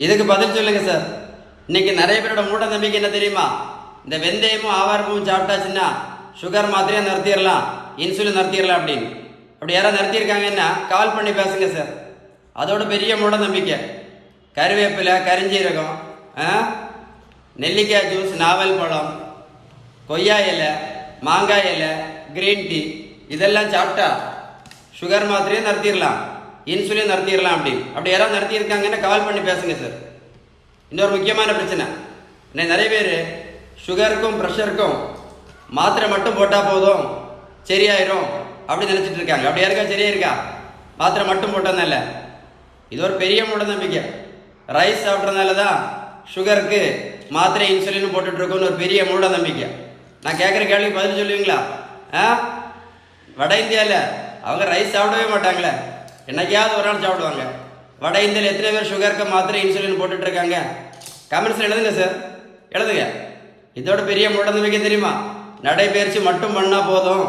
இதுக்கு பதில் சொல்லுங்க சார். இன்னைக்கு நிறைய பேரோட மூட நம்பிக்கை என்ன தெரியுமா? இந்த வெந்தயமும் ஆவாரமும் சாப்பிட்டாச்சுன்னா சுகர் மாத்திரையாக நிறுத்திடலாம், இன்சுலின் நிறுத்திடலாம் அப்படின்னு. அப்படி யாராவது நிறுத்தியிருக்காங்கன்னா கால் பண்ணி பேசுங்க சார். அதோட பெரிய மூட நம்பிக்கை கருவேப்பிலை, கரிஞ்சீரகம், நெல்லிக்காய் ஜூஸ், நாவல் பழம், கொய்யா இலை, மாங்காய் இலை, கிரீன் டீ இதெல்லாம் சாப்பிட்டா சுகர் மாத்திரையும் நிறுத்திடலாம், இன்சுலின் நிறுத்திடலாம் அப்படின்னு. அப்படி யாராவது நிறுத்தியிருக்காங்கன்னா கால் பண்ணி பேசுங்க சார். இன்னொரு முக்கியமான பிரச்சனை, இன்னைக்கு நிறைய பேர் சுகருக்கும் ப்ரெஷருக்கும் மாத்திரை மட்டும் போட்டால் போதும் சரியாயிரும் அப்படின்னு நினச்சிட்டு இருக்காங்க. அப்படி யாருக்கா சரியா இருக்கா? மாத்திரை மட்டும் போட்டதுனால இது ஒரு பெரிய மூட நம்பிக்கை. ரைஸ் சாப்பிட்றதுனால தான் சுகருக்கு மாத்திரை இன்சுலின் போட்டுட்ருக்கோன்னு ஒரு பெரிய மூட நம்பிக்கை. நான் கேட்குற கேள்விக்கு பதில் சொல்லுவீங்களா? வட இந்தியாவில் அவங்க ரைஸ் சாப்பிடவே மாட்டாங்களே, என்னைக்காவது ஒரு நாள் சாப்பிடுவாங்க. வட இந்தியாவில் எத்தனை பேர் சுகருக்கு மாத்திரை இன்சுலின் போட்டுட்ருக்காங்க? கமெண்ட்ஸில் எழுதுங்க சார், எழுதுங்க. இதோட பெரிய மூட நம்பிக்கை தெரியுமா? நடைபயிற்சி மட்டும் பண்ணால் போதும்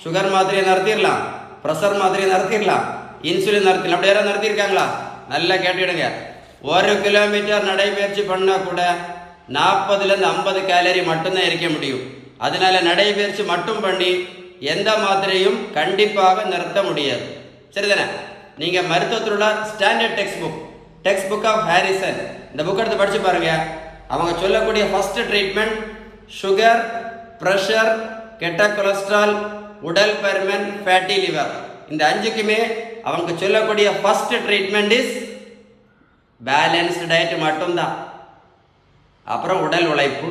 சுகர் மாத்திரையை நிறுத்திடலாம், ப்ரெஷர் மாத்திரையை நிறுத்திடலாம், இன்சுலின் நிறுத்திடலாம். அப்படி யாராவது நிறுத்தியிருக்காங்களா? நல்லா கேட்டுடுங்க. 1 கிலோமீட்டர் நடைபயிற்சி பண்ணால் கூட 40லேருந்து 50 கேலரி மட்டும்தான் எரிக்க முடியும். அதனால நடைபயிற்சி மட்டும் பண்ணி எந்த மாத்திரையும் கண்டிப்பாக நிறுத்த முடியாது. சரிதானே? நீங்கள் மருத்துவத்தோட standard text book of Harrison இந்த புக் எடுத்து படித்து பாருங்க. அவங்க சொல்லக்கூடிய ஃபர்ஸ்ட் ட்ரீட்மெண்ட் சுகர், ப்ரெஷர், கெட்ட கொலஸ்ட்ரால், உடல் பருமன், ஃபேட்டி லிவர், இந்த 5க்குமே அவங்க சொல்லக்கூடிய first treatment is balanced diet மட்டும்தான். அப்புறம் உடல் உழைப்பு,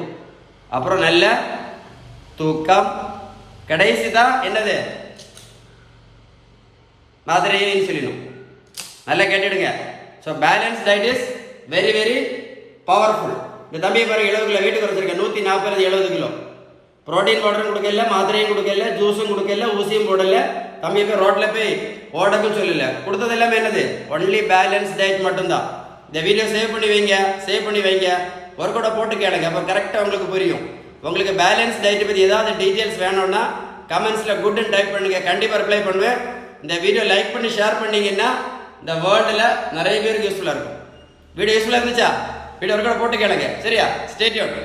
அப்புறம் நல்ல தூக்கம், கடைசி தான் என்னது? மாத்திரையும் இன்சுலினும். நல்லா கேட்டுடுங்க. So balance diet is very very powerful. இந்த தம்பியை பாருங்க, 70 கிலோ வீட்டுக்கு வச்சிருக்கேன். 140 70 கிலோ. ப்ரோட்டீன் பவுடரும் கொடுக்கல, மாத்திரையும் கொடுக்கல, ஜூஸும் கொடுக்கல, ஊசியும் போடல. தம்பியை போய் ரோட்டில் போய் ஓடக்கும் சொல்லல. கொடுத்தது எல்லாமே என்னது? ஒன்லி பேலன்ஸ் டயட் மட்டும்தான். இந்த வீடியோ சேவ் பண்ணி வைங்க, ஒர்க் அவுட்டை போட்டு கேளுங்க. அப்போ கரெக்டாக உங்களுக்கு புரியும். உங்களுக்கு பேலன்ஸ் டயட் பற்றி ஏதாவது டீட்டெயில்ஸ் வேணும்னா கமெண்ட்ஸில் குட்னு டைப் பண்ணுங்க, கண்டிப்பாக ரிப்ளை பண்ணுவேன். இந்த வீடியோ லைக் பண்ணி ஷேர் பண்ணிங்கன்னா இந்த வேர்ல்டில் நிறைய பேருக்கு யூஸ்ஃபுல்லாக இருக்கும். வீடியோ யூஸ்ஃபுல்லாக இருந்துச்சா? வீடியோ ஒர்க் அவுட் போட்டு கேளுங்க. சரியா? Stay tuned.